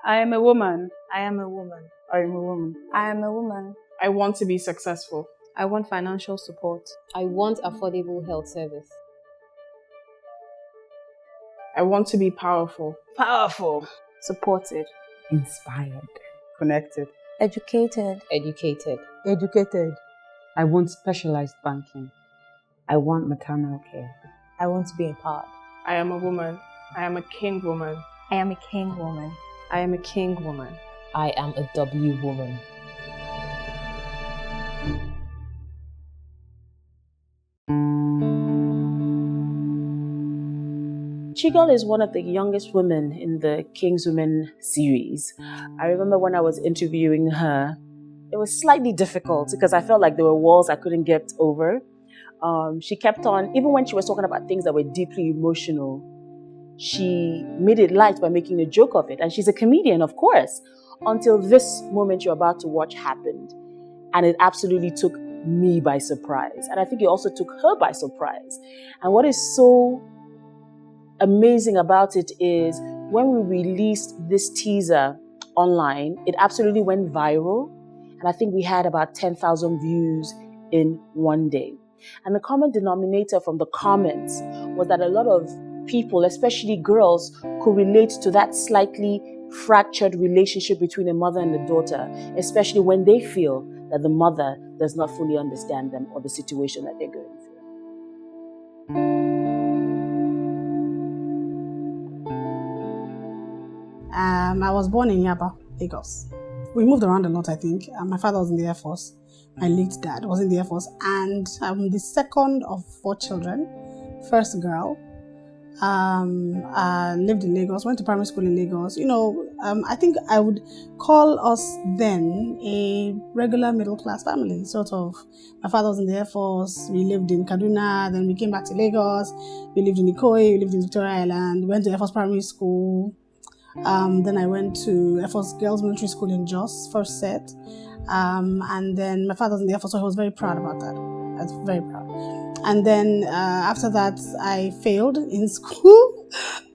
I am a woman. I am a woman. I am a woman. I am a woman. I want to be successful. I want financial support. I want affordable health service. I want to be powerful. Powerful. Supported. Inspired. Connected. Educated. Educated. Educated. I want specialized banking. I want maternal care. I want to be empowered. I am a woman. I am a king woman. I am a king woman. I am a king woman. I am a W woman. Chigul is one of the youngest women in the King's Women series. I remember when I was interviewing her, it was slightly difficult because I felt like there were walls I couldn't get over. She kept on, even when she was talking about things that were deeply emotional, she made it light by making a joke of it. And she's a comedian, of course, until this moment you're about to watch happened. And it absolutely took me by surprise. And I think it also took her by surprise. And what is so amazing about it is when we released this teaser online, it absolutely went viral. And I think we had about 10,000 views in one day. And the common denominator from the comments was that a lot of people, especially girls, could relate to that slightly fractured relationship between a mother and a daughter, especially when they feel that the mother does not fully understand them or the situation that they're going through. I was born in Yaba, Lagos. We moved around a lot, I think. My father was in the Air Force. My late dad was in the Air Force. And I'm the second of 4 children. First girl. Lived in Lagos, went to primary school in Lagos. I think I would call us then a regular middle class family, sort of. My father was in the Air Force, we lived in Kaduna, then we came back to Lagos, we lived in Ikoyi, we lived in Victoria Island, went to Air Force primary school, then I went to Air Force Girls Military School in Jos, first set, and then my father was in the Air Force, so I was very proud about that. I was very proud. And then after that, I failed in school.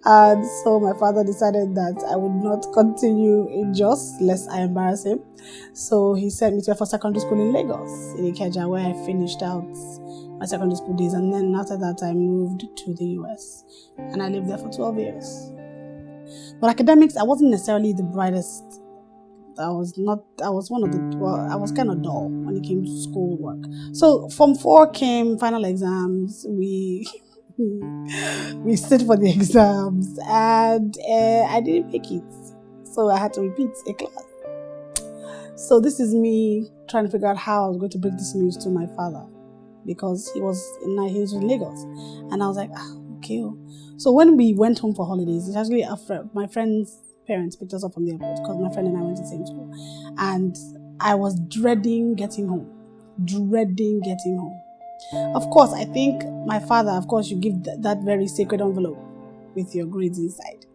And so my father decided that I would not continue in Jos, lest I embarrass him. So he sent me to a secondary school in Lagos, in Ikeja, where I finished out my secondary school days. And then after that, I moved to the US. And I lived there for 12 years. But academics, I wasn't necessarily the brightest. I was kind of dull when it came to school work. So Form 4 came, final exams, we sit for the exams, and I didn't make it. So I had to repeat a class. So this is me trying to figure out how I was going to break this news to my father, because he was in Lagos. And I was like, okay. So when we went home for holidays, it's actually my friend's parents picked us up from the airport because my friend and I went to the same school. And I was dreading getting home. Of course, I think my father, you give that very sacred envelope with your grades inside.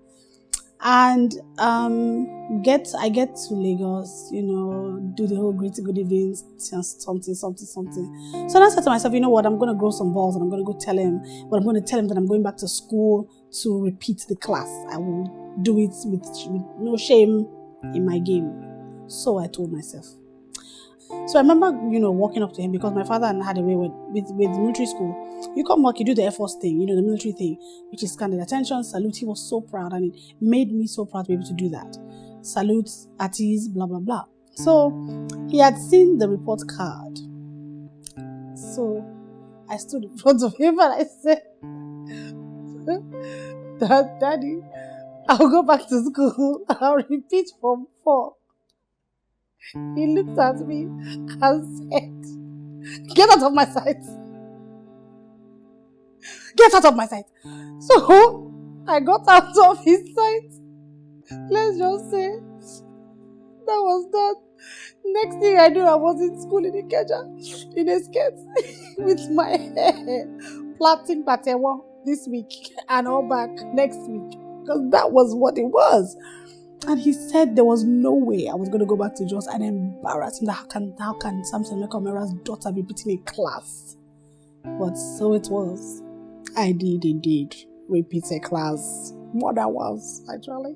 And I get to Lagos, do the whole greeting, good evening, something. So then I said to myself, you know what, I'm going to grow some balls and I'm going to go tell him, but I'm going to tell him that I'm going back to school to repeat the class. I will do it with no shame in my game. So I told myself. So I remember, walking up to him, because my father had a way with military school. You come work, you do the Air Force thing, the military thing, which is kind of attention, salute. He was so proud, and it made me so proud to be able to do that. Salute, at ease, blah, blah, blah. So he had seen the report card. So I stood in front of him and I said, Daddy, I'll go back to school and I'll repeat Form 4. He looked at me and said, get out of my sight. Get out of my sight. So I got out of his sight. Let's just say that was that. Next thing I knew, I was in school in Ikeja, in a skirt, with my hair plaiting patewa this week and all back next week. Because that was what it was. And he said there was no way I was going to go back to Jos and embarrass him. How can Samson Mekomera's daughter be repeating a class? But so it was. I did indeed repeat a class. More than once, actually.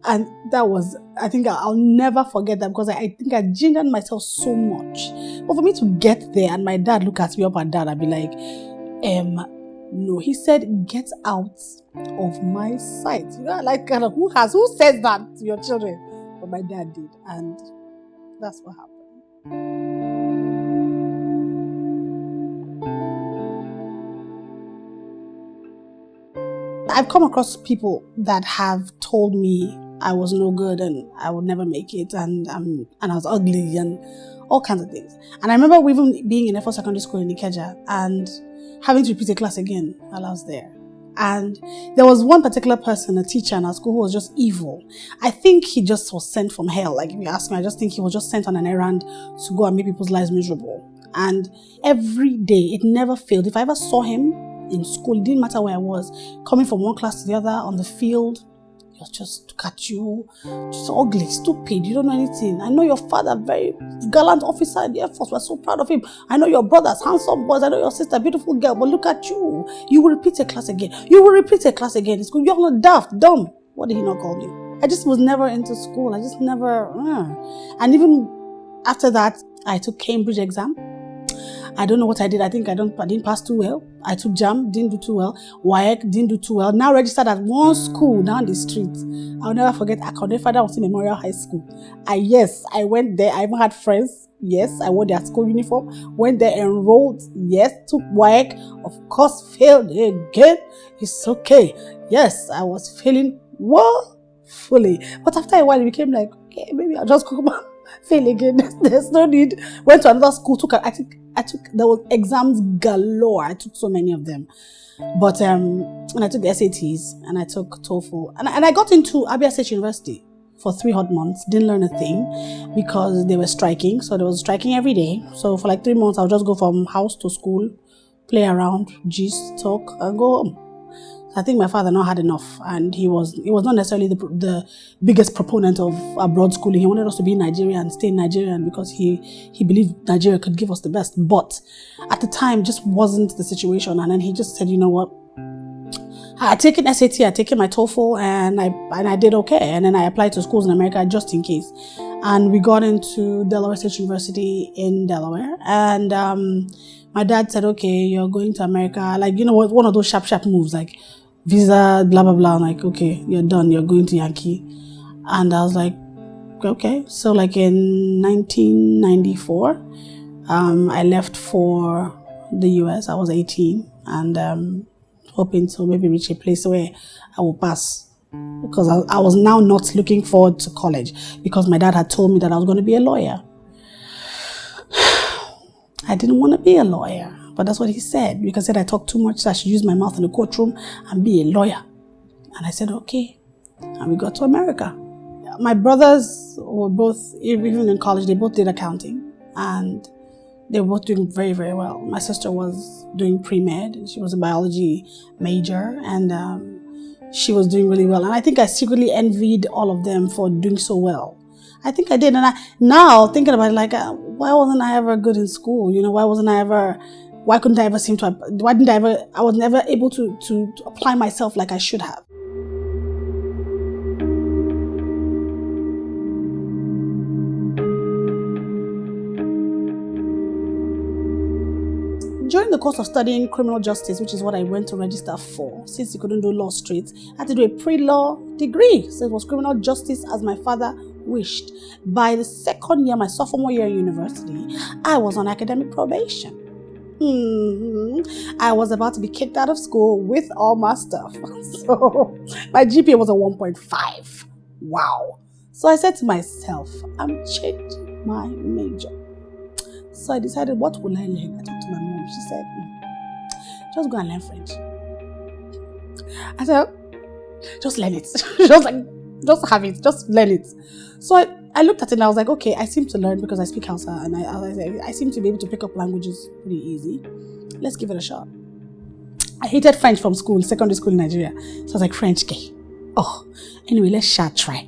And that was, I think I'll never forget that, because I think I gingered myself so much. But for me to get there and my dad look at me up and down and be like, no, he said, get out of my sight. You know, like, kind of, who says that to your children? But my dad did, and that's what happened. I've come across people that have told me I was no good and I would never make it, and I was ugly and all kinds of things. And I remember even being in F4 secondary school in Ikeja and having to repeat a class again while I was there. And there was one particular person, a teacher in our school, who was just evil. I think he just was sent from hell. Like, if you ask me, I just think he was just sent on an errand to go and make people's lives miserable. And every day, it never failed. If I ever saw him in school, it didn't matter where I was, coming from one class to the other, on the field, he was just look at you, just ugly, stupid, you don't know anything. I know your father, very gallant officer in the Air Force, we're so proud of him. I know your brothers, handsome boys, I know your sister, beautiful girl, but look at you. You will repeat a class again. You will repeat a class again. It's good. You're not daft, dumb. What did he not call me? I just was never into school. I just never, And even after that, I took Cambridge exam. I don't know what I did. I think I didn't pass too well. I took JAM, didn't do too well. WAEC, didn't do too well. Now registered at one school down the street. I'll never forget, Akande Father was in Memorial High School. I went there. I even had friends. Yes, I wore their school uniform. Went there, enrolled. Yes, took WAEC. Of course, failed again. It's okay. Yes, I was failing woefully. But after a while, it became like, okay, maybe I'll just come back. Fail again. There's no need. Went to another school. There was exams galore. I took so many of them. But and I took the SATs and I took TOEFL and I got into Abia State University for 3 hot months. Didn't learn a thing because they were striking. So they was striking every day. So for like 3 months, I'll just go from house to school, play around, gist, talk, and go home. I think my father now had enough, and he was not necessarily the biggest proponent of abroad schooling. He wanted us to be Nigerian, stay Nigerian, because he believed Nigeria could give us the best. But at the time, just wasn't the situation. And then he just said, you know what? I had taken SAT, I had taken my TOEFL, and I did okay. And then I applied to schools in America just in case. And we got into Delaware State University in Delaware, and my dad said, okay, you're going to America. Like, you know what? One of those sharp moves, like visa, blah, blah, blah. I'm like, okay, you're done. You're going to Yankee. And I was like, okay. So like in 1994, I left for the US. I was 18 and hoping to maybe reach a place where I will pass. Because I was now not looking forward to college, because my dad had told me that I was going to be a lawyer. I didn't want to be a lawyer, but that's what he said, because he said I talk too much, so I should use my mouth in the courtroom and be a lawyer. And I said, okay. And we got to America. My brothers were both, even in college, they both did accounting, and they were both doing very, very well. My sister was doing pre-med. She was a biology major, and she was doing really well. And I think I secretly envied all of them for doing so well. I think I did. And now thinking about it, like, why wasn't I ever good in school? You know, why wasn't I never able to apply myself like I should have. During the course of studying criminal justice, which is what I went to register for, since you couldn't do law straight, I had to do a pre-law degree. So it was criminal justice as my father wished. By the second year, my sophomore year in university, I was on academic probation. I was about to be kicked out of school with all my stuff. So my GPA was a 1.5. Wow. So I said to myself, I'm changing my major. So I decided, what will I learn? I talked to my mom. She said, just go and learn French. I said, just learn it. She was like, just have it, just learn it. So I looked at it and I was like, okay, I seem to learn because I speak Hausa, and I seem to be able to pick up languages pretty easy. Let's give it a shot. I hated French from school, secondary school in Nigeria. So I was like, French, okay. Oh, anyway, let's try.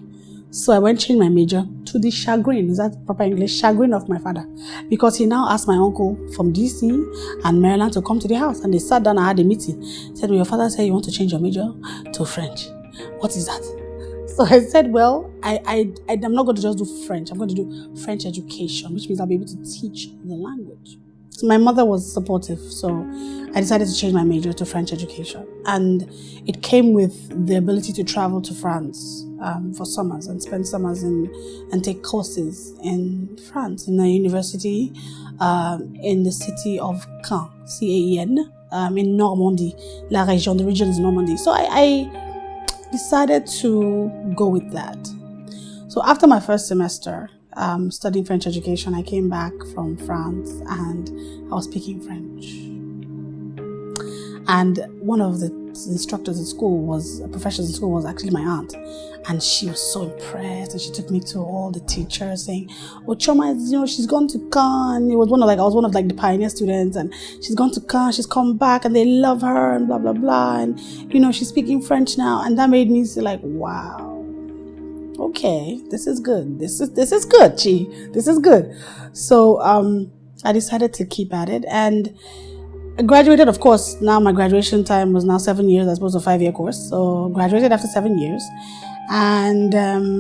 So I went change my major to the chagrin, is that proper English? Chagrin of my father. Because he now asked my uncle from DC and Maryland to come to the house, and they sat down and had a meeting. He said, well, your father said you want to change your major to French. What is that? So I said, well, I'm not going to just do French. I'm going to do French education, which means I'll be able to teach the language. So my mother was supportive, so I decided to change my major to French education. And it came with the ability to travel to France for summers and spend summers and take courses in France, in a university in the city of Caen, C-A-E-N, in Normandy, La Région, the region is Normandy. So I decided to go with that. So after my first semester, studying French education, I came back from France and I was speaking French. And one of the instructors in school professors in school was actually my aunt. And she was so impressed and she took me to all the teachers saying, oh, Choma, she's gone to Caen. I was one of the pioneer students and she's gone to Caen, she's come back and they love her and blah, blah, blah. And, she's speaking French now. And that made me say like, wow. Okay, this is good. This is good, Chi. This is good. So I decided to keep at it, and I graduated. Of course, now my graduation time was now 7 years as opposed to a 5-year course. So graduated after 7 years, and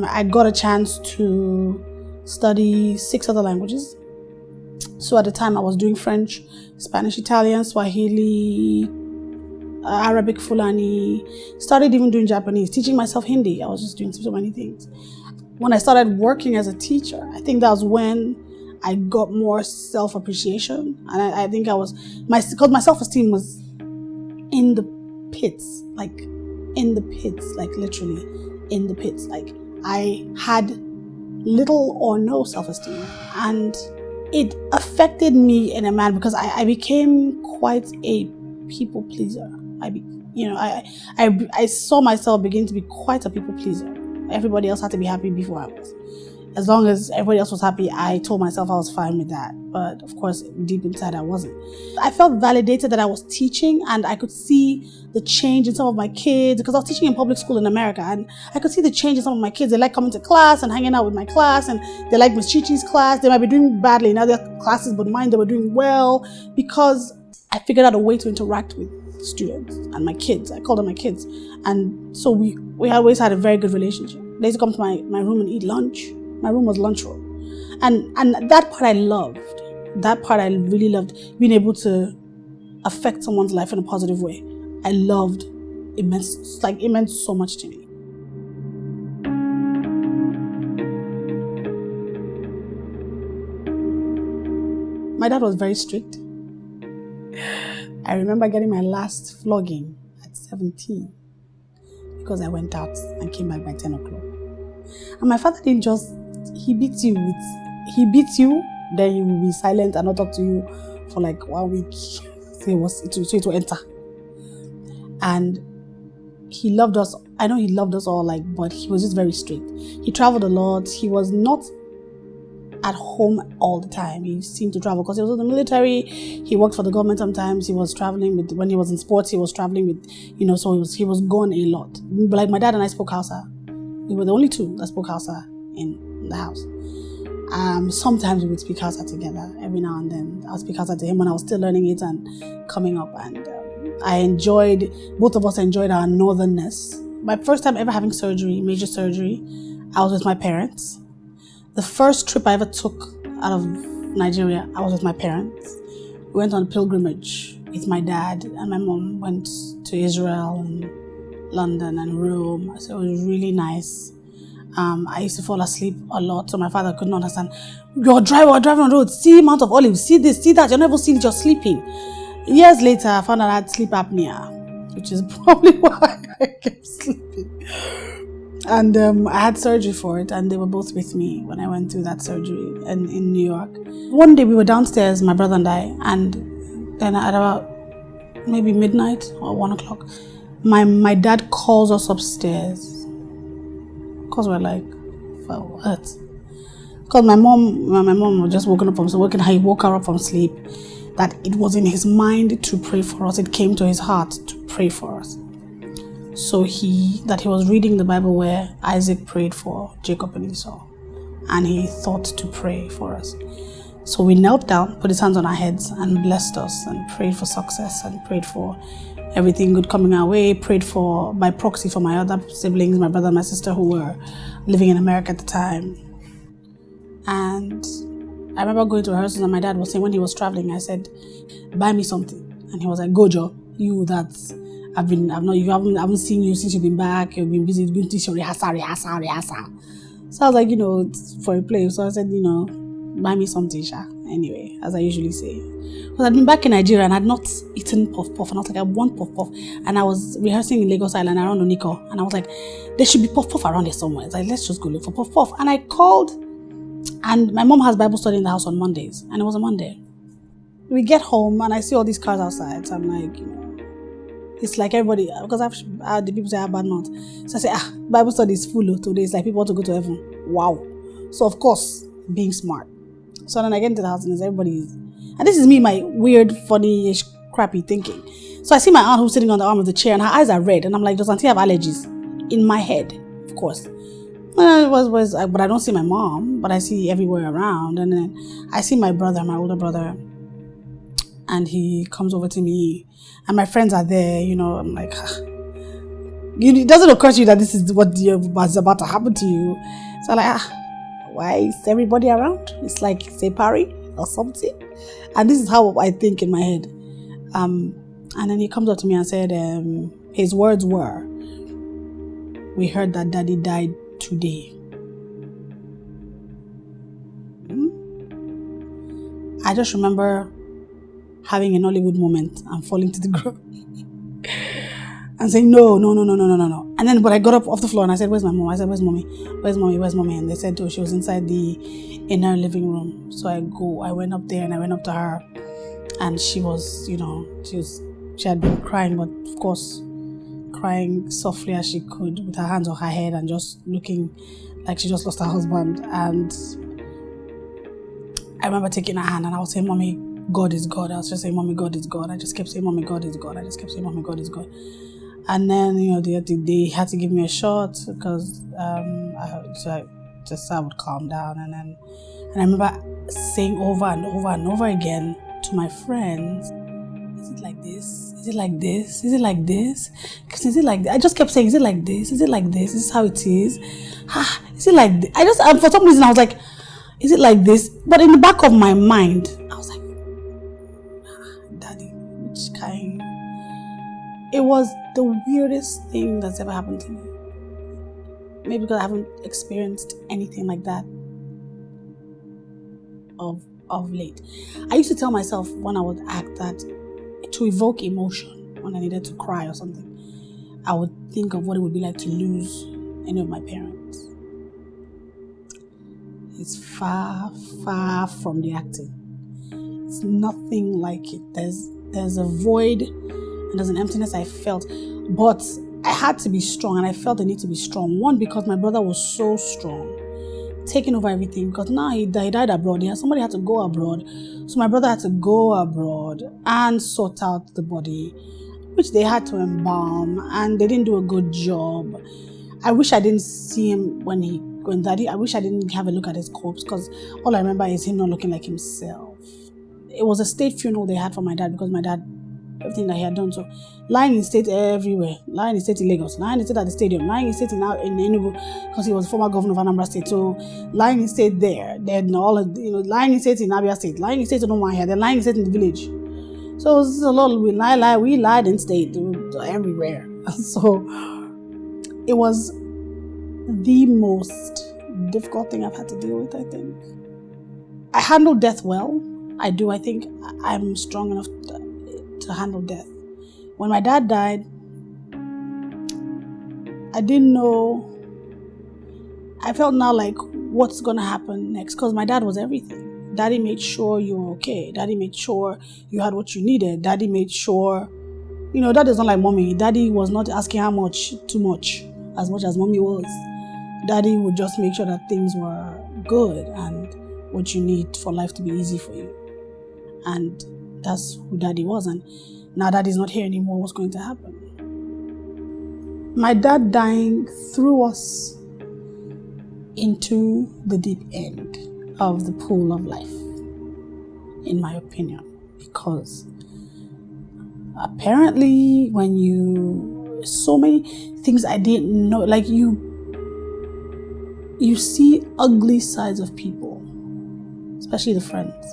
I got a chance to study 6 other languages. So at the time, I was doing French, Spanish, Italian, Swahili, Arabic, Fulani, started even doing Japanese, teaching myself Hindi. I was just doing so many things. When I started working as a teacher, I think that was when I got more self-appreciation. And I think because my self-esteem was in the pits, like literally in the pits. Like I had little or no self-esteem. And it affected me in a manner because I became quite a people pleaser. I saw myself begin to be quite a people pleaser. Everybody else had to be happy before I was. As long as everybody else was happy, I told myself I was fine with that. But of course, deep inside, I wasn't. I felt validated that I was teaching and I could see the change in some of my kids because I was teaching in public school in America and I could see the change in some of my kids. They like coming to class and hanging out with my class and they like Miss Chichi's class. They might be doing badly in other classes, but mine, they were doing well because I figured out a way to interact with students and my kids. I call them my kids. And so we always had a very good relationship. They used to come to my room and eat lunch. My room was lunch room. And that part I loved. That part I really loved, being able to affect someone's life in a positive way. I loved immense. It meant so much to me. My dad was very strict. I remember getting my last flogging at 17 because I went out and came back by 10 o'clock. And my father didn't just, he beat you, then he will be silent and not talk to you for like 1 week. So it will enter. And he loved us. I know he loved us all, but he was just very strict. He traveled a lot. He was not at home all the time. He seemed to travel because he was in the military. He worked for the government sometimes. He was traveling when he was in sports, he was traveling with, so he was gone a lot. But like my dad and I spoke Hausa. We were the only two that spoke Hausa in the house. Sometimes we would speak Hausa together every now and then. I would speak Hausa to him when I was still learning it and coming up. And both of us enjoyed our northernness. My first time ever having surgery, major surgery, I was with my parents. The first trip I ever took out of Nigeria, I was with my parents. We went on a pilgrimage with my dad and my mom went to Israel and London and Rome. So it was really nice. I used to fall asleep a lot, so my father couldn't understand. We're driving on the road, see Mount of Olives, see this, see that, you're never seeing it, you're sleeping. Years later, I found out I had sleep apnea, which is probably why I kept sleeping. And I had surgery for it, and they were both with me when I went through that surgery in New York. One day we were downstairs, my brother and I, and then at about maybe midnight or 1 o'clock, my dad calls us upstairs. Because we're like, for what? Because my mom was just woken up from sleep. He woke her up from sleep. That it was in his mind to pray for us. It came to his heart to pray for us. So he was reading the Bible where Isaac prayed for Jacob and Esau, and he thought to pray for us. So we knelt down, put his hands on our heads and blessed us and prayed for success and prayed for everything good coming our way. Prayed for by proxy for my other siblings, my brother and my sister who were living in America at the time. And I remember going to rehearsals and my dad was saying when he was traveling, I said, buy me something. And he was like, Gojo, you I haven't seen you since you've been back, you've been busy, you've been teaching rehearsal. So I was like, it's for a play. So I said, buy me something, Sha. Anyway, as I usually say. Because I'd been back in Nigeria and I'd not eaten puff puff. And I was like, I want puff puff. And I was rehearsing in Lagos Island around Oniko. And I was like, there should be puff puff around here somewhere. It's like, let's just go look for puff puff. And I called, and my mom has Bible study in the house on Mondays. And it was a Monday. We get home and I see all these cars outside. So I'm like, it's like everybody, because the people say I have bad mouth. So I say, Bible study is full today. It's like people want to go to heaven. Wow. So of course, being smart. So then I get into the house and and this is me, my weird, funny-ish, crappy thinking. So I see my aunt who's sitting on the arm of the chair and her eyes are red. And I'm like, does auntie have allergies? In my head, of course. But I don't see my mom, but I see everywhere around. And then I see my older brother, and he comes over to me, and my friends are there, I'm like, it doesn't occur to you that this is what's about to happen to you. So I'm like, why is everybody around? It's like, say, party or something. And this is how I think in my head. And then he comes up to me and said, his words were, we heard that daddy died today. I just remember having an Hollywood moment and falling to the ground and saying, no. And then, but I got up off the floor and I said, where's my mom? I said, where's mommy? Where's mommy? And they said, she was inside the inner living room. So I went up there and I went up to her, and she was, she had been crying, but of course, crying softly as she could with her hands on her head and just looking like she just lost her husband. And I remember taking her hand and I was saying, Mommy, God is God. I was just saying, Mommy, God is God. I just kept saying, Mommy, God is God. I just kept saying, Mommy, God is God. And then, they had to give me a shot because I would calm down. And I remember saying over and over and over again to my friends, is it like this? Is it like this? Is it like this? Because is it like this? I just kept saying, is it like this? Is it like this? Is this how it is? Is it like this? For some reason, I was like, is it like this? But in the back of my mind, I was like, Daddy, which kind? It was the weirdest thing that's ever happened to me. Maybe because I haven't experienced anything like that of late. I used to tell myself when I would act that to evoke emotion, when I needed to cry or something, I would think of what it would be like to lose any of my parents. It's far, far from the acting. It's nothing like it. There's a void and there's an emptiness I felt, but I had to be strong, and I felt the need to be strong. One, because my brother was so strong, taking over everything, because now he died abroad. Somebody had to go abroad. So my brother had to go abroad and sort out the body, which they had to embalm, and they didn't do a good job. I wish I didn't see him when Daddy, I wish I didn't have a look at his corpse, because all I remember is him not looking like himself. It was a state funeral they had for my dad, because my dad, everything that he had done, so lying in state everywhere, lying in state in Lagos, lying in state at the stadium, lying in state in Enugu, because he was former governor of Anambra State, so lying in state there, then lying in state in Abia State, lying in state in Umuahia, then lying in state in the village. So it was a lot. We lied in state everywhere. So it was the most difficult thing I've had to deal with, I think. I handled death well. I do. I think I'm strong enough to handle death. When my dad died, I didn't know. I felt now like, what's going to happen next? Because my dad was everything. Daddy made sure you were okay. Daddy made sure you had what you needed. Daddy made sure, Dad is not like mommy. Daddy was not asking how much, too much as mommy was. Daddy would just make sure that things were good and what you need for life to be easy for you. And that's who Daddy was. And now Daddy's not here anymore, what's going to happen? My dad dying threw us into the deep end of the pool of life, in my opinion, because apparently, so many things I didn't know, like you see ugly sides of people, especially the friends,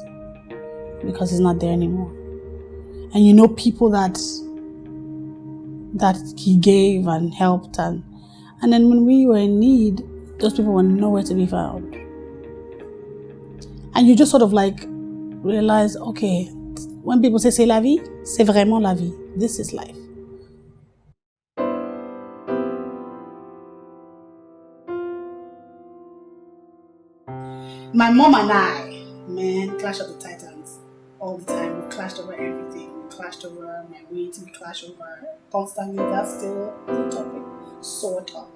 because he's not there anymore. And you know people that he gave and helped, and then when we were in need, those people were nowhere to be found. And you just sort of like realize, okay, when people say c'est la vie, c'est vraiment la vie. This is life. My mom and I, man, clash of the titans all the time. We clashed over everything. We clashed over my weight. We clashed over constantly. That's still the topic, sore topic.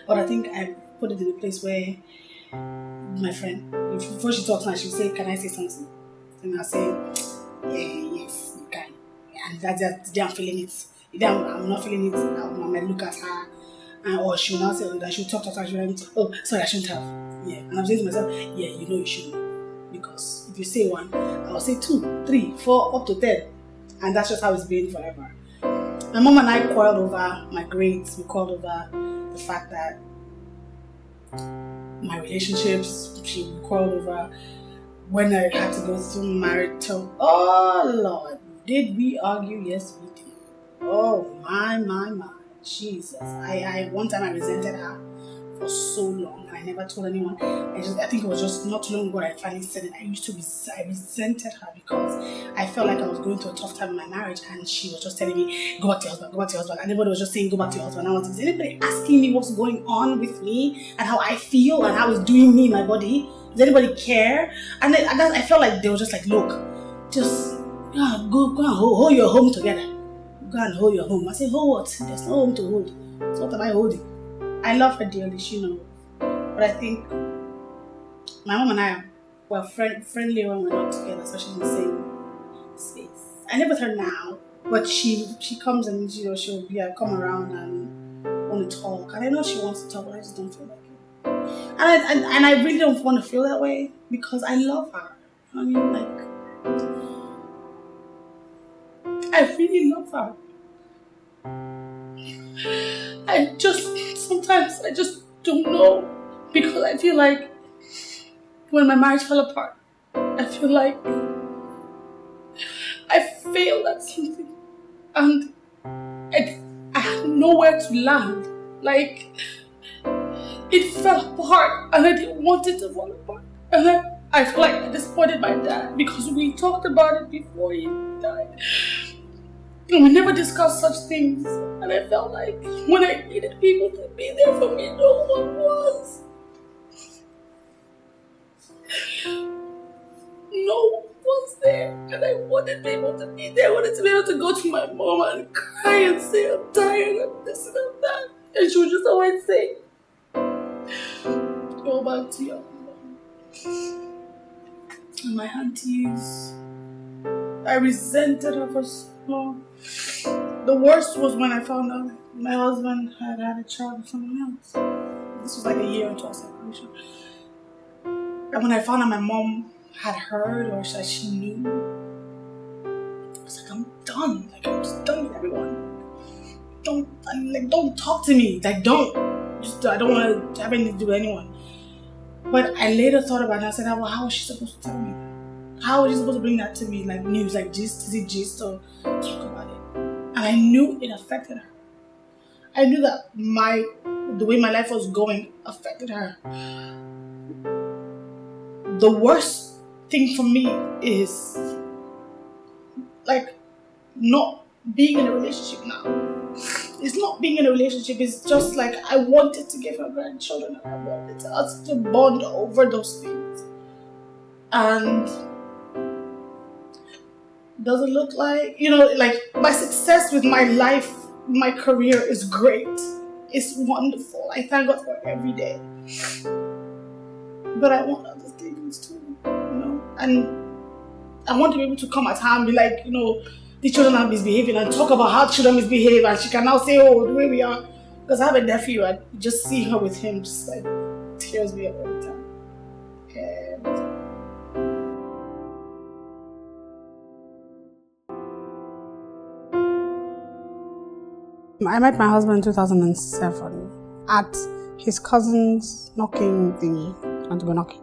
But I think I put it in a place where my friend, before she talks now, she'll say, "Can I say something?" And I'll say, "Yes, you can." And that's the day I'm feeling it. The day I'm not feeling it, I might look at her, or she'll now say that she'll talk to her. She'll say, "Oh, sorry, I shouldn't have." Yeah, and I'm saying to myself, "Yeah, you know you shouldn't." Because if you say one, I'll say 2, 3, 4, up to 10. And that's just how it's been forever. My mom and I quarreled over my grades. We quarreled over the fact that my relationships, we quarreled over when I had to go through marital. Oh Lord, did we argue? Yes, we did. Oh my. Jesus. One time I resented her for so long, and I never told anyone. I think it was just not too long ago I finally said it. I resented her because I felt like I was going through a tough time in my marriage, and she was just telling me, "Go back to your husband, go back to your husband." And everybody was just saying, "Go back to your husband." Is anybody asking me what's going on with me and how I feel and how it's doing me in my body? Does anybody care? And I felt like they were just like, "Look, just go and hold your home together. Go and hold your home." I said, "Hold what? There's no home to hold. So what am I holding?" I love her dearly, she knows. But I think my mom and I were friendly when we're not together, especially in the same space. I live with her now, but she comes and she'll come around and want to talk. And I know she wants to talk, but I just don't feel like it. And I really don't want to feel that way because I love her. I mean, like, I really love her. Sometimes I just don't know, because I feel like when my marriage fell apart, I feel like I failed at something and I had nowhere to land. Like, it fell apart and I didn't want it to fall apart. And then I feel like I disappointed my dad because we talked about it before he died. And we never discussed such things. And I felt like when I needed people to be there for me, no one was. No one was there. And I wanted people to be there. I wanted to be able to go to my mom and cry and say, "I'm tired of this and of that." And she would just always say, "Go back to your mom." And my aunties, I resented her for so long. The worst was when I found out my husband had a child with someone else. This was like a year into our separation. And when I found out my mom had heard or that she knew, I was like, I'm done. Like, I'm just done with everyone. Don't talk to me. Like, I don't want to have anything to do with anyone. But I later thought about it and I said, well, how was she supposed to tell me that? How was she supposed to bring that to me? Like news, like gist, is it gist or talk about it? And I knew it affected her. I knew that the way my life was going affected her. The worst thing for me is like not being in a relationship now. It's not being in a relationship. It's just like I wanted to give her grandchildren and I wanted us to bond over those things. And doesn't look like, like my success with my life, my career is great. It's wonderful. I thank God for it every day. But I want other things too, And I want to be able to come at her and be like, the children are misbehaving and talk about how children misbehave, and she can now say, oh, the way we are. Because I have a nephew, and just seeing her with him just like tears me up every time. Every time. I met my husband in 2007 at his cousin's knocking thingy. Went to go knocking.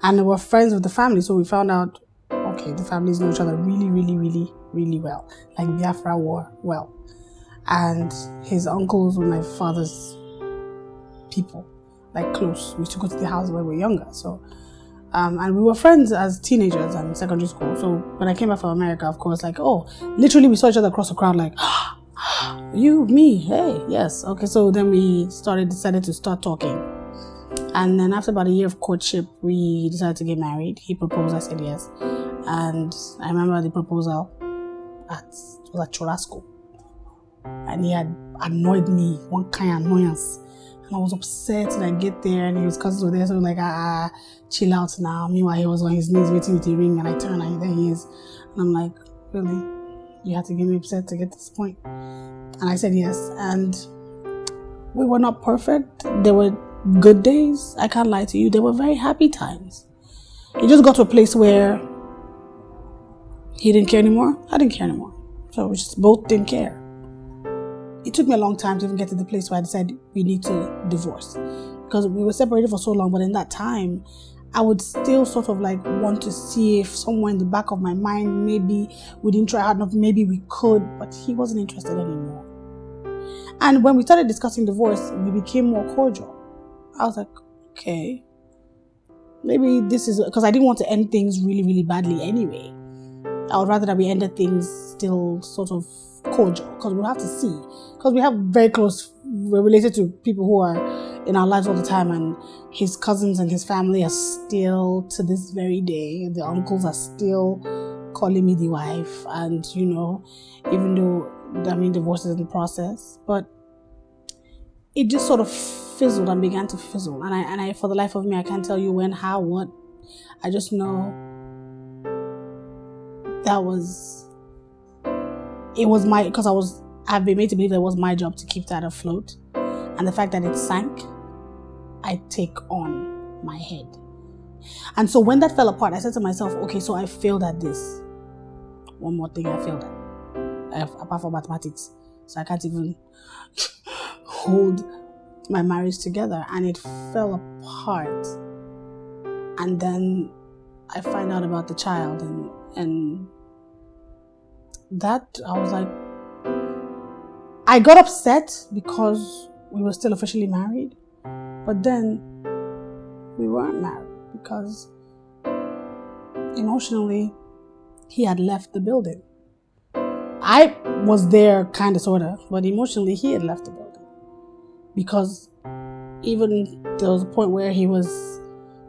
And we were friends with the family, so we found out, okay, the families know each other really, really, really, really well. Like Biafra war well. And his uncles were my father's people, like close. We used to go to the house when we were younger. So, and we were friends as teenagers and secondary school. So when I came back from America, of course, like, oh, literally we saw each other across the crowd, like, you, me, hey, yes. Okay, so then we decided to start talking. And then after about a year of courtship, we decided to get married. He proposed, I said yes. And I remember the proposal at Churrasco. And he had annoyed me, one kind of annoyance. And I was upset and I get there and his cousins were there, so like, chill out now. Meanwhile, he was on his knees waiting with the ring and I turn and there he is. And I'm like, really? You had to get me upset to get to this point? And I said yes. And we were not perfect. There were good days. I can't lie to you. There were very happy times. It just got to a place where he didn't care anymore. I didn't care anymore. So we just both didn't care. It took me a long time to even get to the place where I decided we need to divorce. Because we were separated for so long, but in that time, I would still sort of like want to see if somewhere in the back of my mind, maybe we didn't try hard enough, maybe we could, but he wasn't interested anymore. And when we started discussing divorce, we became more cordial. I was like, okay, maybe this is, because I didn't want to end things really, really badly anyway. I would rather that we ended things still sort of cordial, because we'll have to see. Because we have very close, we're related to people who are in our lives all the time, and his cousins and his family are still, to this very day, the uncles are still calling me the wife, and you know, even though, I mean, divorce is in the process, but it just sort of fizzled and began to fizzle. And I, for the life of me, I can't tell you when, how, what. I just know that was, it was my, because I've been made to believe that it was my job to keep that afloat. And the fact that it sank, I take on my head. And so when that fell apart, I said to myself, okay, so I failed at this. One more thing I failed at, apart from mathematics. So I can't even hold my marriage together, and it fell apart. And then I find out about the child, and that, I was like, I got upset because we were still officially married, but then we weren't married because emotionally he had left the building. I was there kind of, sort of, but emotionally he had left the building. Because even there was a point where he was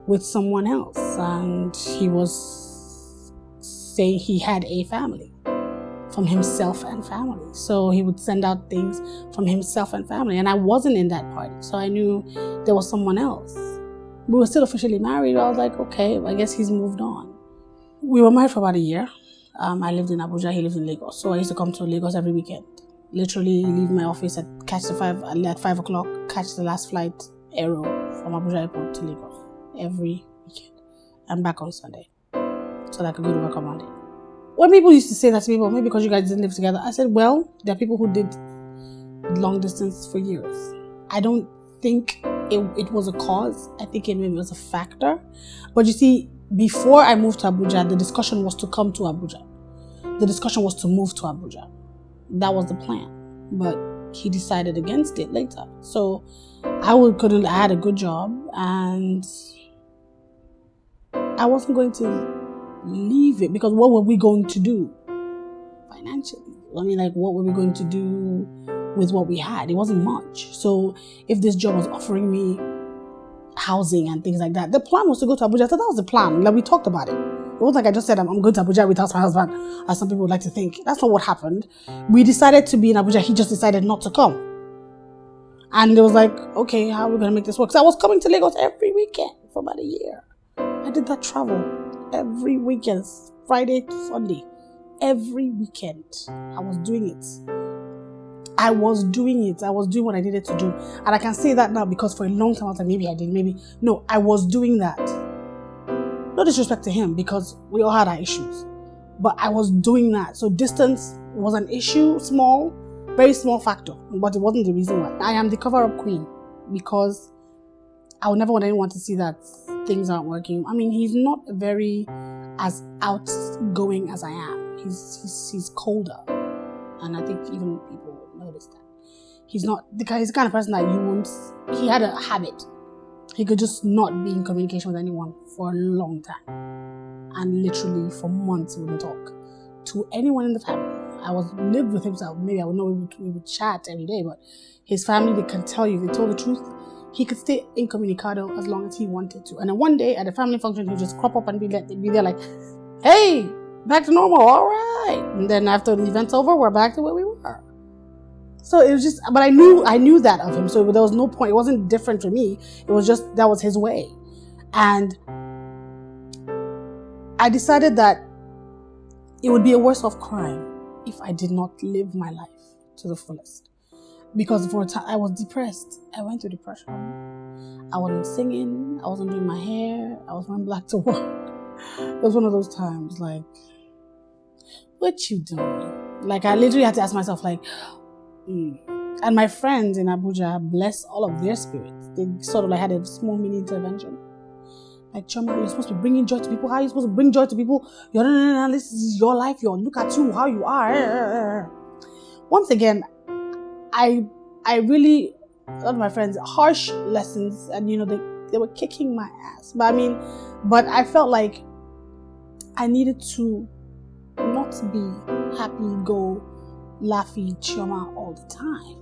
with someone else and he was saying he had a family from himself and family. So he would send out things from himself and family. And I wasn't in that party, so I knew there was someone else. We were still officially married. I was like, okay, I guess he's moved on. We were married for about a year. I lived in Abuja, he lived in Lagos. So I used to come to Lagos every weekend. Literally leave my office at 5 o'clock, catch the last flight, Aero, from Abuja Airport to Lagos every weekend. And back on Sunday, so that I could go to work on Monday. When people used to say that to me, well, maybe because you guys didn't live together, I said, well, there are people who did long distance for years. I don't think it was a cause. I think it maybe was a factor. But you see, before I moved to Abuja, the discussion was to come to Abuja. The discussion was to move to Abuja. That was the plan. But he decided against it later. So I had a good job and I wasn't going to leave it, because what were we going to do financially? I mean, like, what were we going to do with what we had? It wasn't much. So if this job was offering me housing and things like that, the plan was to go to Abuja. So that was the plan. Like, we talked about it. It wasn't like I just said, I'm going to Abuja without my husband, as some people would like to think. That's not what happened. We decided to be in Abuja. He just decided not to come. And it was like, okay, how are we going to make this work? So I was coming to Lagos every weekend for about a year. I did that travel every weekend, Friday to Sunday. Every weekend, I was doing it. I was doing what I needed to do. And I can say that now because for a long time I was like, maybe I did, maybe. No, I was doing that. No disrespect to him, because we all had our issues. But I was doing that. So distance was an issue, small. Very small factor, but it wasn't the reason why. I am the cover-up queen because I would never want anyone to see that things aren't working. I mean, he's not very as outgoing as I am. He's colder, and I think even people notice that. He's the kind of person that you won't. He had a habit. He could just not be in communication with anyone for a long time, and literally for months he wouldn't talk to anyone in the family. I lived with him, so maybe I would know we would chat every day, but his family, they can tell you, if they told the truth, he could stay incommunicado as long as he wanted to. And then one day at a family function, he would just crop up and be there like, hey, back to normal, all right. And then after the event's over, we're back to where we were. So it was just, but I knew that of him, so there was no point. It wasn't different for me. It was just, that was his way. And I decided that it would be a worse off crime if I did not live my life to the fullest. Because for a time, I was depressed. I went through depression. I wasn't singing. I wasn't doing my hair. I was wearing black to work. It was one of those times, like, what you doing? Like, I literally had to ask myself, like, And my friends in Abuja, bless all of their spirits, they sort of like had a small mini intervention. Like, Choma, you're supposed to be bringing joy to people. How are you supposed to bring joy to people? No, this is your life. Look at you, how you are. Once again, I really, a lot of my friends, harsh lessons, and they were kicking my ass. But I felt like I needed to not be happy, go, laughy, Choma all the time.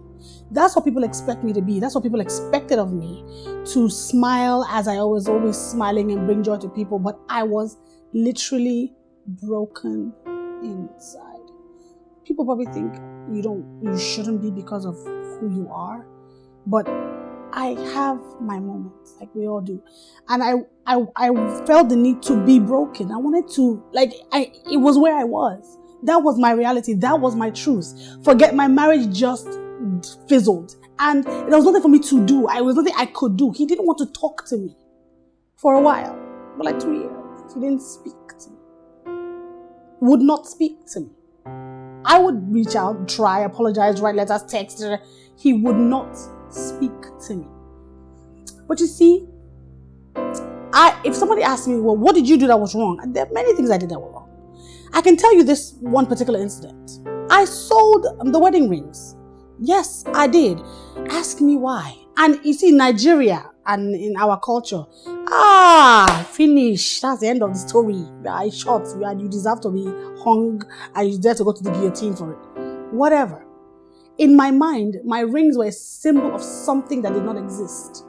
That's what people expect me to be. That's what people expected of me, to smile as I was always smiling and bring joy to people. But I was literally broken inside. People probably think you shouldn't be because of who you are, but I have my moments, like we all do, and I felt the need to be broken. I wanted to, it was where I was. That was my reality. That was my truth. Forget my marriage just fizzled, and there was nothing for me to do. There was nothing I could do. He didn't want to talk to me for a while, for like 2 years. He didn't speak to me. Would not speak to me. I would reach out, try, apologize, write letters, text. He would not speak to me. But you see, if somebody asked me, well, what did you do that was wrong? There are many things I did that were wrong. I can tell you this one particular incident. I sold the wedding rings. Yes, I did. Ask me why. And you see, Nigeria and in our culture, finish. That's the end of the story. I shot you and you deserve to be hung and you deserve to go to the guillotine for it. Whatever. In my mind, my rings were a symbol of something that did not exist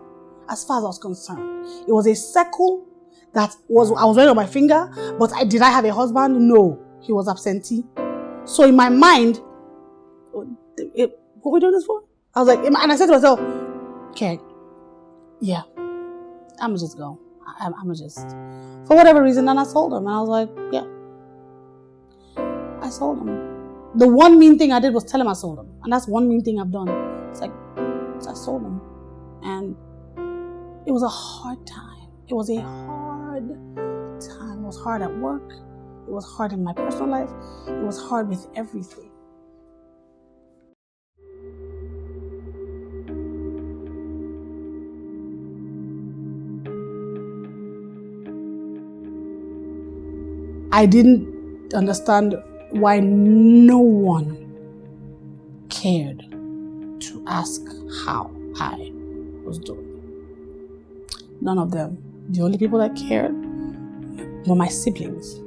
as far as I was concerned. It was a circle I was wearing on my finger, but did I have a husband? No. He was absentee. So in my mind, what are we doing this for? I was like, and I said to myself, okay, yeah, I'm gonna just go. I'm gonna just, for whatever reason, and I sold them. And I was like, yeah, I sold them. The one mean thing I did was tell him I sold them. And that's one mean thing I've done. It's like, I sold them. And it was a hard time. It was a hard time. It was hard at work. It was hard in my personal life. It was hard with everything. I didn't understand why no one cared to ask how I was doing. None of them. The only people that cared were my siblings.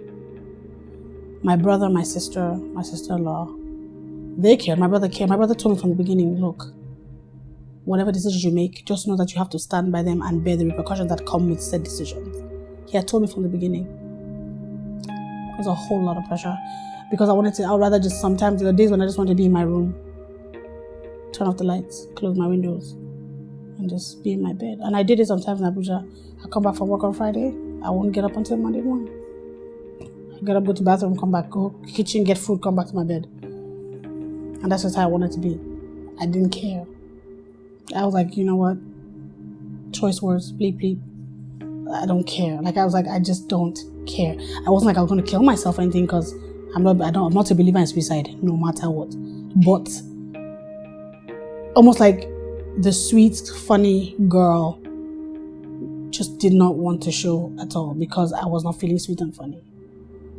My brother, my sister, my sister-in-law. They cared. My brother cared. My brother told me from the beginning, look, whatever decisions you make, just know that you have to stand by them and bear the repercussions that come with said decisions. He had told me from the beginning. It was a whole lot of pressure because I would rather just sometimes, there are days when I just want to be in my room, turn off the lights, close my windows, and just be in my bed. And I did it sometimes in Abuja. I come back from work on Friday, I won't get up until Monday morning. I get up, go to the bathroom, come back, go kitchen, get food, come back to my bed. And that's just how I wanted to be. I didn't care. I was like, you know what? Choice words, bleep, bleep. I don't care. I was like, I just don't care. I wasn't like I was going to kill myself or anything because I'm not a believer in suicide, no matter what. But almost like the sweet, funny girl just did not want to show at all because I was not feeling sweet and funny.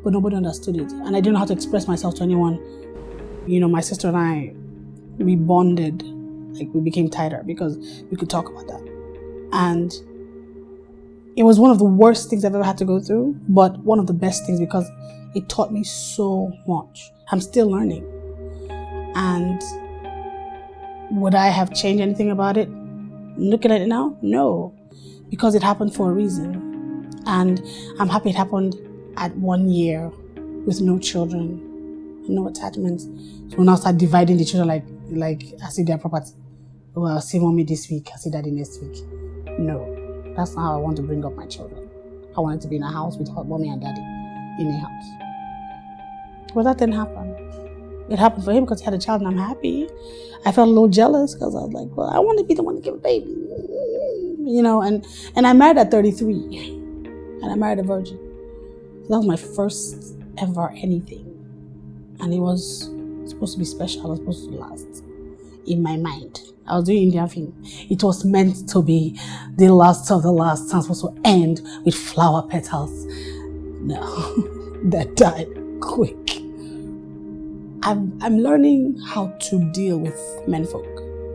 But nobody understood it. And I didn't know how to express myself to anyone. You know, my sister and I, we bonded. Like, we became tighter because we could talk about that. And it was one of the worst things I've ever had to go through, but one of the best things because it taught me so much. I'm still learning. And would I have changed anything about it? Looking at it now? No. Because it happened for a reason. And I'm happy it happened at 1 year with no children, no attachments. So we'll now start dividing the children like as if they're property. Well, I'll see mommy this week, I'll see daddy next week. No. That's not how I want to bring up my children. I wanted to be in a house with mommy and daddy in a house. But that didn't happen. It happened for him because he had a child and I'm happy. I felt a little jealous because I was like, well, I want to be the one to give a baby. You know, and I married at 33. And I married a virgin. So that was my first ever anything. And it was supposed to be special. It was supposed to last in my mind. I was doing Indian film. It was meant to be the last of the last. It was supposed to end with flower petals. No, that died quick. I'm learning how to deal with menfolk.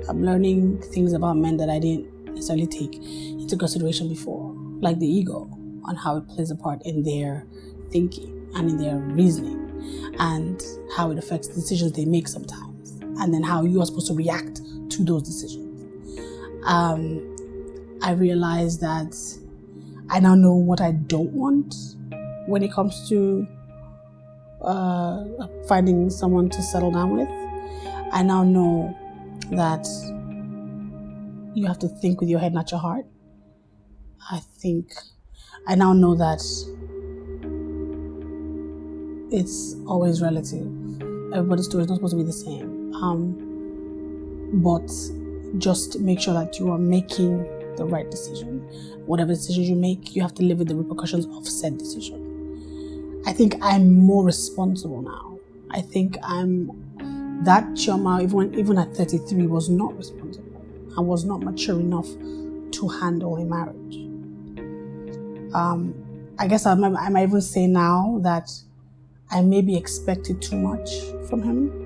I'm learning things about men that I didn't necessarily take into consideration before, like the ego and how it plays a part in their thinking and in their reasoning and how it affects the decisions they make sometimes, and then how you are supposed to react to those decisions. I realized that I now know what I don't want when it comes to finding someone to settle down with. I now know that you have to think with your head, not your heart. I now know that it's always relative. Everybody's story is not supposed to be the same. But just make sure that you are making the right decision. Whatever decision you make, you have to live with the repercussions of said decision. I think I'm more responsible now. I think that Chioma, even at 33, was not responsible. I was not mature enough to handle a marriage. I guess I might even say now that I maybe expected too much from him.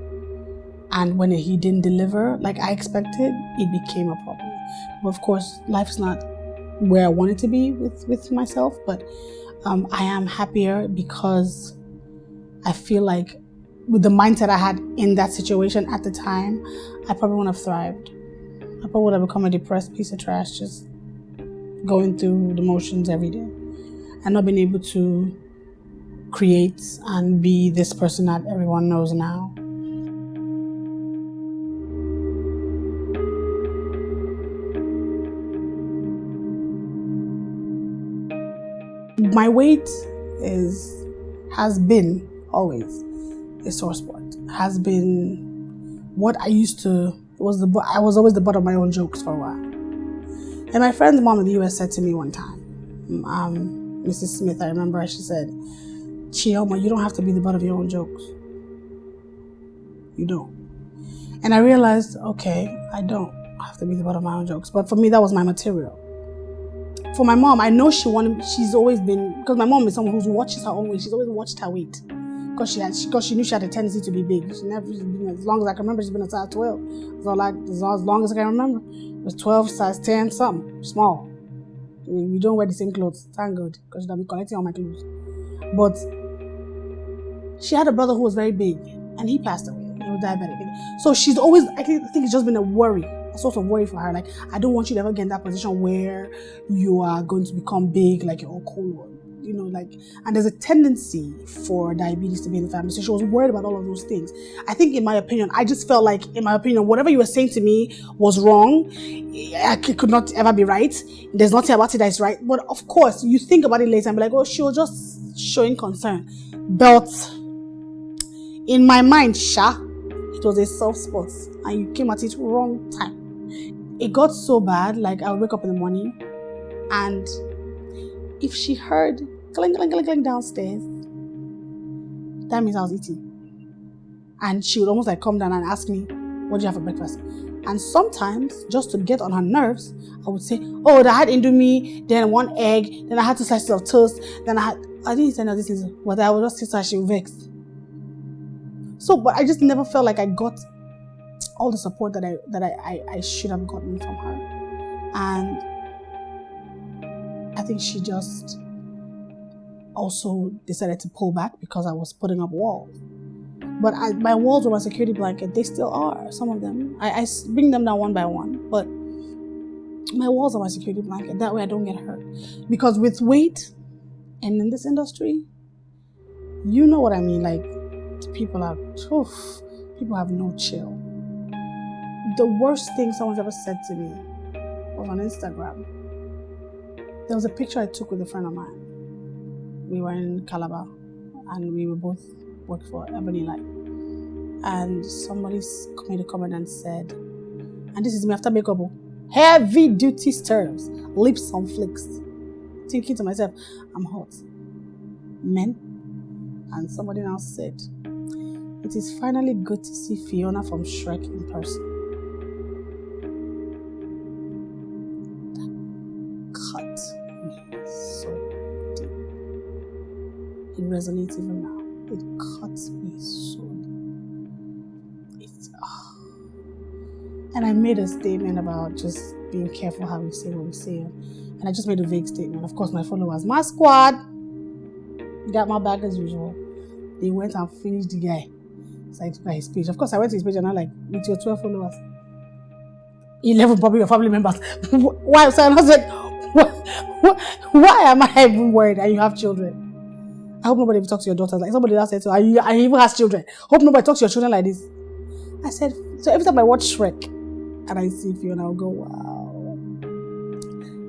And when he didn't deliver like I expected, it became a problem. But of course, life's not where I want it to be with myself, but I am happier because I feel like with the mindset I had in that situation at the time, I probably wouldn't have thrived. I probably would have become a depressed piece of trash, just going through the motions every day and not being able to create and be this person that everyone knows now. My weight has been always a sore spot. Has been what I used to. I was always the butt of my own jokes for a while. And my friend's mom in the US said to me one time, Mrs. Smith, I remember, she said, Chioma, you don't have to be the butt of your own jokes. You don't. And I realized, okay, I don't have to be the butt of my own jokes. But for me, that was my material. For my mom, I know she's always been, because my mom is someone who watches her own weight. She's always watched her weight. Because she knew she had a tendency to be big. She never, as long as I can remember, she's been a size 12. So as long as I can remember, it was 12, size 10, something, small. We don't wear the same clothes, thank God, because she'd have been collecting all my clothes. But she had a brother who was very big, and he passed away. He was diabetic. So she's always, I think it's just been a source of worry for her. Like, I don't want you to ever get in that position where you are going to become big, like your uncle, you know, like, and there's a tendency for diabetes to be in the family. So she was worried about all of those things. I think, in my opinion, whatever you were saying to me was wrong. It could not ever be right. There's nothing about it that is right. But of course, you think about it later and be like, oh, she was just showing concern. But in my mind, it was a soft spot, and you came at it wrong time. It got so bad, like I would wake up in the morning, and if she heard clang, clang, clang, clang downstairs, that means I was eating. And she would almost like come down and ask me, what did you have for breakfast? And sometimes, just to get on her nerves, I would say, oh, I had Indomie, then one egg, then I had 2 slices of toast, then I didn't eat any of these things, but I would just sit her, she would vex. So, but I just never felt like I got all the support that I should have gotten from her. And I think she just also decided to pull back because I was putting up walls. But my walls were my security blanket. They still are, some of them. I bring them down one by one. But my walls are my security blanket. That way I don't get hurt. Because with weight and in this industry, you know what I mean. Like, people are tough. People have no chill. The worst thing someone's ever said to me was on Instagram. There was a picture I took with a friend of mine. We were in Calabar and we were both worked for Ebony Light. And somebody made a comment and said, and this is me after makeup, heavy duty stirs, lips on flicks. Thinking to myself, I'm hot. Men? And somebody now said, it is finally good to see Fiona from Shrek in person. That cut me so deep. It resonates even now. It cuts me so deep. And I made a statement about just being careful how we say what we say. And I just made a vague statement. Of course, my followers, my squad, got my back as usual. They went and finished the guy. So I took his page. Of course, I went to his page and I'm like, with your 12 followers, 11 probably your family members. Why? So I was like, why am I even worried? And you have children. I hope nobody talks to your daughters like somebody else said. So I even has children. Hope nobody talks to your children like this. I said, so every time I watch Shrek and I see Fiona, I'll go, wow.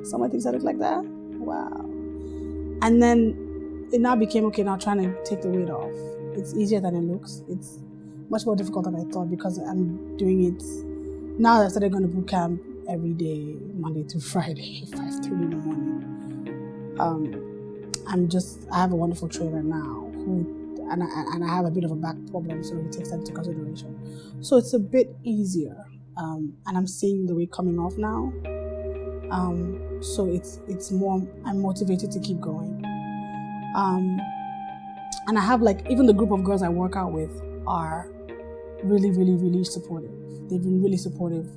Someone thinks I look like that? Wow. And then it now became, okay, now trying to take the weight off. It's easier than it looks. It's much more difficult than I thought because I'm doing it. Now I started going to boot camp every day, Monday to Friday, 5:30 in the morning. I have a wonderful trainer now and I have a bit of a back problem, so he takes that into consideration. So it's a bit easier. And I'm seeing the weight coming off now. So it's more, I'm motivated to keep going. And I have even the group of girls I work out with are really, really, really supportive. They've been really supportive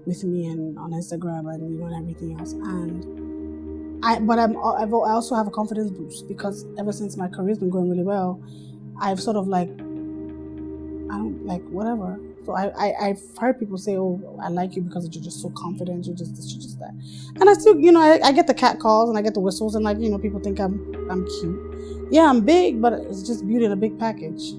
with me and on Instagram and and everything else. And I also have a confidence boost because ever since my career's been going really well, I've sort of I don't whatever. So I've heard people say, oh, I like you because you're just so confident, you're just this, you're just that. And I still, I get the cat calls and I get the whistles and people think I'm cute. Yeah, I'm big, but it's just beauty in a big package.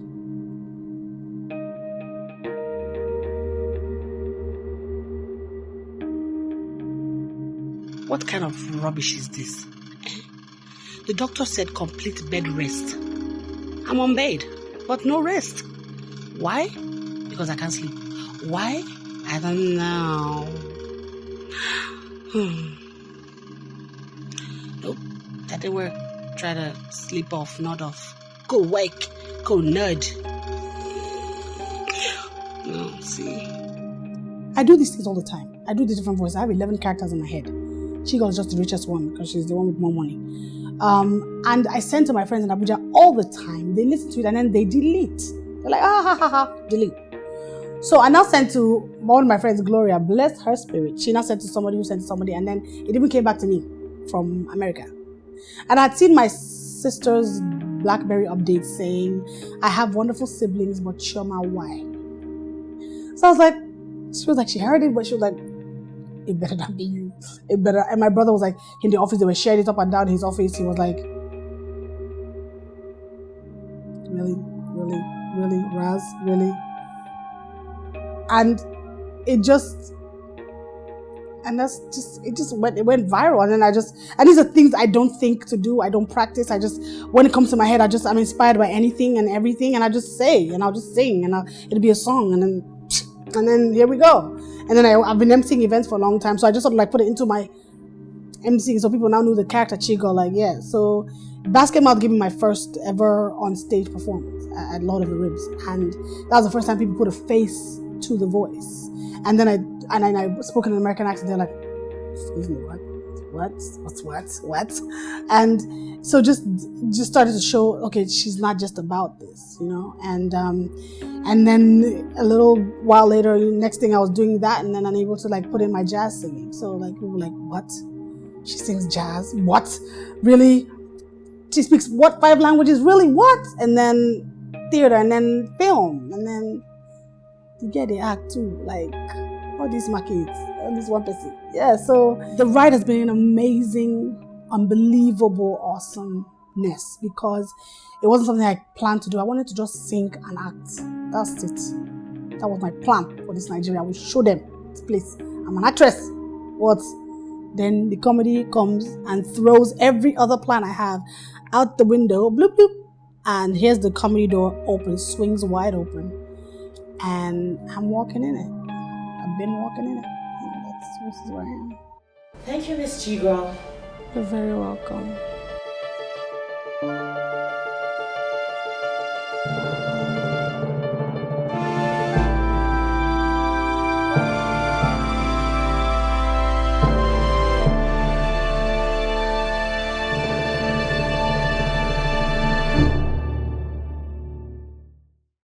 What kind of rubbish is this? The doctor said complete bed rest. I'm on bed, but no rest. Why? Because I can't sleep. Why? I don't know. Nope, that didn't work. Try to sleep off, nod off. Go wake, go nudge. No, see. I do these things all the time. I do the different voices. I have 11 characters in my head. Chigul is just the richest one because she's the one with more money. And I send to my friends in Abuja all the time. They listen to it and then they delete. They're like, delete. So I now sent to one of my friends, Gloria, bless her spirit. She now sent to somebody who sent to somebody, and then it even came back to me from America. And I'd seen my sister's BlackBerry update saying, I have wonderful siblings, but Chioma, why? So I was like, she was like, she heard it, but she was like, it better not be you. It better. And my brother was like, in the office, they were sharing it up and down his office. He was like, really, Raz, really? And it went viral. And then and these are things I don't think to do. I don't practice. When it comes to my head, I'm inspired by anything and everything. And I just say, and I'll just sing, and it'll be a song. And then here we go. And then I've been emceeing events for a long time. So I just sort of put it into my emceeing. So people now knew the character Chigul. Yeah. So Basketmouth gave me my first ever on stage performance at Lord of the Ribs. And that was the first time people put a face to the voice. And then and then I spoke in an American accent. They're like, excuse me, what? And so just started to show, okay, she's not just about this, and then a little while later, next thing I was doing that, and then I'm able to like put in my jazz singing. So like people were like, what? She sings jazz? What? Really? She speaks what 5 languages? Really? What? And then theater, and then film, and then you get the act too, like all these markets, all this one person. Yeah, so the ride has been an amazing, unbelievable awesomeness because it wasn't something I planned to do. I wanted to just sing and act. That's it. That was my plan for this Nigeria. I will show them this place. I'm an actress. What? Then the comedy comes and throws every other plan I have out the window, bloop, bloop. And here's the comedy door open, swings wide open. And I'm walking in it. I've been walking in it. And this is where I am. Thank you, Miss Chigul. You're very welcome.